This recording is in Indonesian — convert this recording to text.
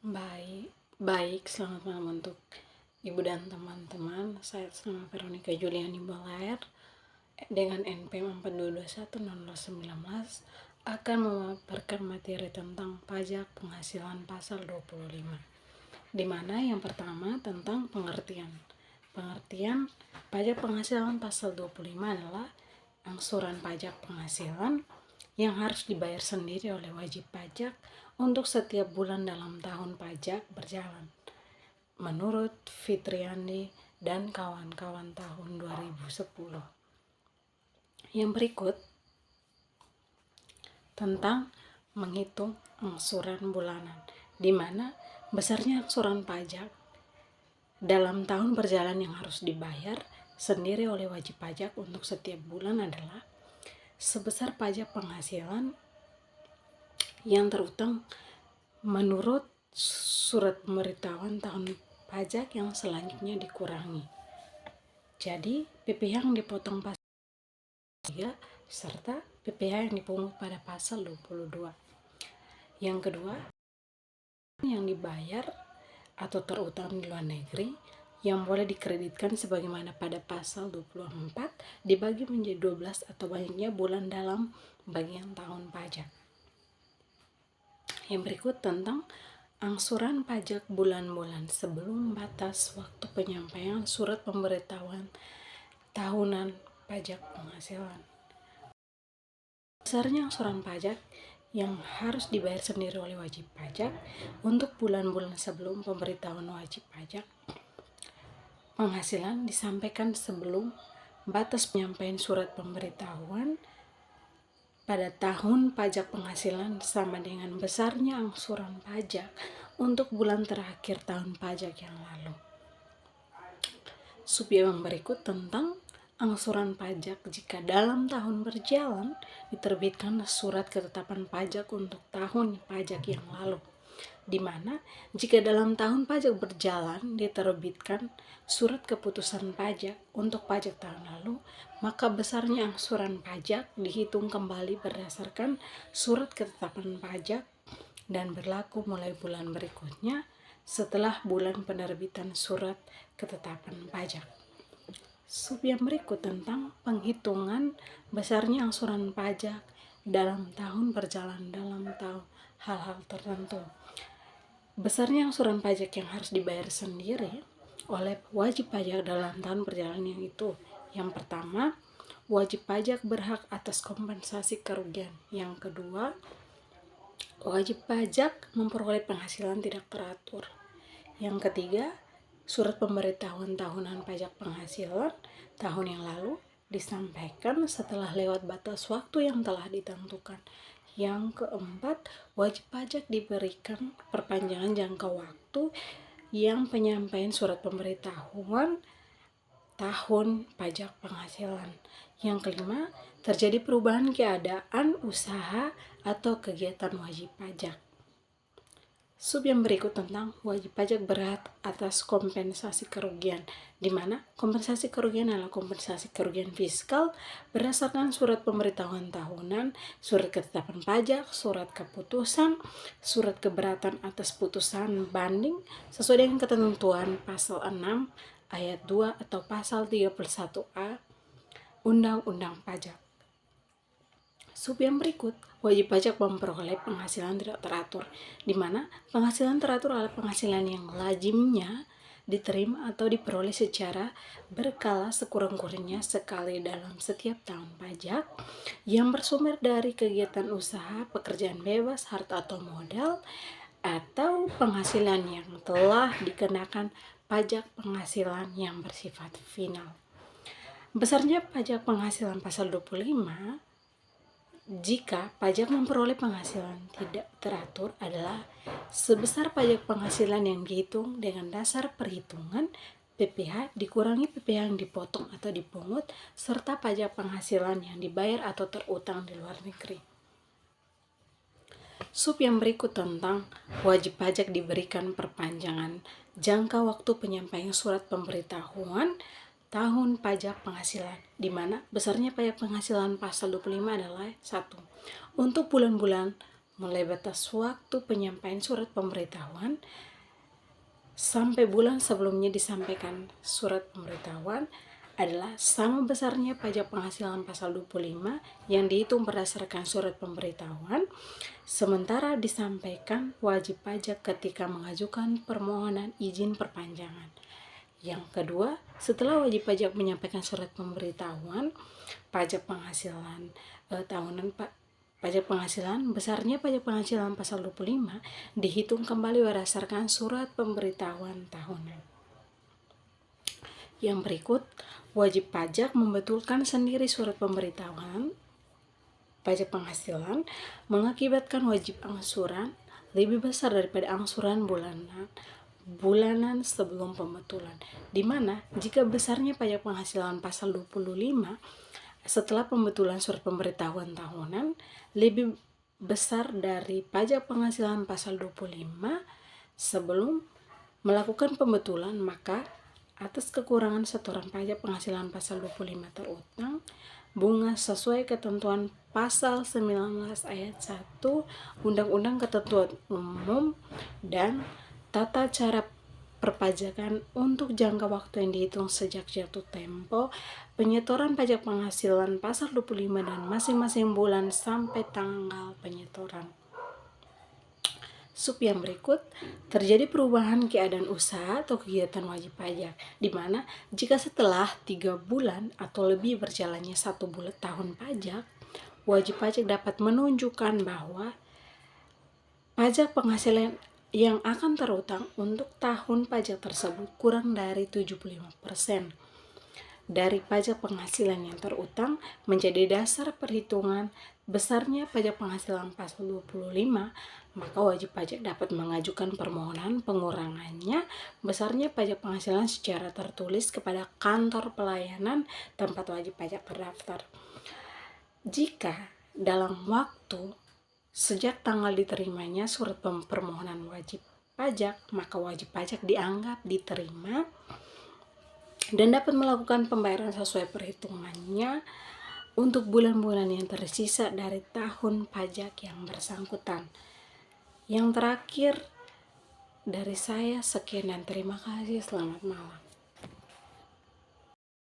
Baik, baik, selamat malam untuk Ibu dan teman-teman. Saya nama Veronica Juliani Bolaer dengan NP 42210019 akan memaparkan materi tentang pajak penghasilan pasal 25, di mana yang pertama tentang pengertian. Pengertian pajak penghasilan pasal 25 adalah angsuran pajak penghasilan yang harus dibayar sendiri oleh wajib pajak untuk setiap bulan dalam tahun pajak berjalan. Menurut Fitriandi dan kawan-kawan tahun 2010. Yang berikut tentang menghitung angsuran bulanan, di mana besarnya angsuran pajak dalam tahun berjalan yang harus dibayar sendiri oleh wajib pajak untuk setiap bulan adalah sebesar pajak penghasilan yang terutang menurut surat pemberitahuan tahun pajak yang selanjutnya dikurangi. Jadi PPh yang dipotong pasal 3 serta PPh yang dipungut pada pasal 22. Yang kedua, yang dibayar atau terutang di luar negeri yang boleh dikreditkan sebagaimana pada pasal 24 dibagi menjadi 12 atau banyaknya bulan dalam bagian tahun pajak. Yang berikut tentang angsuran pajak bulan-bulan sebelum batas waktu penyampaian surat pemberitahuan tahunan pajak penghasilan. Besarnya angsuran pajak yang harus dibayar sendiri oleh wajib pajak untuk bulan-bulan sebelum pemberitahuan wajib pajak penghasilan disampaikan sebelum batas penyampaian surat pemberitahuan pada tahun pajak penghasilan sama dengan besarnya angsuran pajak untuk bulan terakhir tahun pajak yang lalu. Subyek yang berikut tentang angsuran pajak jika dalam tahun berjalan diterbitkan surat ketetapan pajak untuk tahun pajak yang lalu, di mana jika dalam tahun pajak berjalan diterbitkan surat keputusan pajak untuk pajak tahun lalu, maka besarnya angsuran pajak dihitung kembali berdasarkan surat ketetapan pajak dan berlaku mulai bulan berikutnya setelah bulan penerbitan surat ketetapan pajak. Sub yang berikut tentang penghitungan besarnya angsuran pajak dalam tahun berjalan dalam hal-hal tertentu. Besarnya angsuran pajak yang harus dibayar sendiri oleh wajib pajak dalam tahun berjalan yang itu. Yang pertama, wajib pajak berhak atas kompensasi kerugian. Yang kedua, wajib pajak memperoleh penghasilan tidak teratur. Yang ketiga, surat pemberitahuan tahunan pajak penghasilan tahun yang lalu disampaikan setelah lewat batas waktu yang telah ditentukan. Yang keempat, wajib pajak diberikan perpanjangan jangka waktu yang penyampaian surat pemberitahuan tahun pajak penghasilan. Yang kelima, terjadi perubahan keadaan usaha atau kegiatan wajib pajak. Sub yang berikut tentang wajib pajak berhak atas kompensasi kerugian, di mana kompensasi kerugian adalah kompensasi kerugian fiskal berdasarkan surat pemberitahuan tahunan, surat ketetapan pajak, surat keputusan, surat keberatan atas putusan banding sesuai dengan ketentuan pasal 6 ayat 2 atau pasal 31A Undang-Undang Pajak. Sub yang berikut, wajib pajak memperoleh penghasilan tidak teratur, di mana penghasilan teratur adalah penghasilan yang lazimnya diterima atau diperoleh secara berkala sekurang-kurangnya sekali dalam setiap tahun pajak yang bersumber dari kegiatan usaha, pekerjaan bebas, harta atau modal, atau penghasilan yang telah dikenakan pajak penghasilan yang bersifat final. Besarnya pajak penghasilan pasal 25 jika pajak memperoleh penghasilan tidak teratur adalah sebesar pajak penghasilan yang dihitung dengan dasar perhitungan PPh dikurangi PPh yang dipotong atau dipungut serta pajak penghasilan yang dibayar atau terutang di luar negeri. Sub yang berikut tentang wajib pajak diberikan perpanjangan jangka waktu penyampaian surat pemberitahuan tahun pajak penghasilan, di mana besarnya pajak penghasilan pasal 25 adalah 1. Untuk bulan-bulan mulai batas waktu penyampaian surat pemberitahuan sampai bulan sebelumnya disampaikan surat pemberitahuan adalah sama besarnya pajak penghasilan pasal 25 yang dihitung berdasarkan surat pemberitahuan, sementara disampaikan wajib pajak ketika mengajukan permohonan izin perpanjangan. Yang kedua, setelah wajib pajak menyampaikan surat pemberitahuan, pajak penghasilan tahunan pajak penghasilan, besarnya pajak penghasilan pasal 25 dihitung kembali berdasarkan surat pemberitahuan tahunan. Yang berikut, wajib pajak membetulkan sendiri surat pemberitahuan pajak penghasilan mengakibatkan wajib angsuran lebih besar daripada angsuran bulanan sebelum pembetulan, di mana jika besarnya pajak penghasilan pasal 25 setelah pembetulan surat pemberitahuan tahunan lebih besar dari pajak penghasilan pasal 25 sebelum melakukan pembetulan, maka atas kekurangan setoran pajak penghasilan pasal 25 terutang, bunga sesuai ketentuan pasal 19 ayat 1 Undang-Undang Ketentuan Umum dan tata cara perpajakan untuk jangka waktu yang dihitung sejak jatuh tempo penyetoran pajak penghasilan pasal 25 dan masing-masing bulan sampai tanggal penyetoran. Sub yang berikut, terjadi perubahan keadaan usaha atau kegiatan wajib pajak, di mana jika setelah 3 bulan atau lebih berjalannya 1 bulan tahun pajak, wajib pajak dapat menunjukkan bahwa pajak penghasilan yang akan terutang untuk tahun pajak tersebut kurang dari 75% dari pajak penghasilan yang terutang menjadi dasar perhitungan besarnya pajak penghasilan pasal 25, maka wajib pajak dapat mengajukan permohonan pengurangannya besarnya pajak penghasilan secara tertulis kepada kantor pelayanan tempat wajib pajak terdaftar. Jika dalam waktu sejak tanggal diterimanya surat permohonan wajib pajak, maka wajib pajak dianggap diterima dan dapat melakukan pembayaran sesuai perhitungannya untuk bulan-bulan yang tersisa dari tahun pajak yang bersangkutan. Yang terakhir dari saya, sekian dan terima kasih. Selamat malam.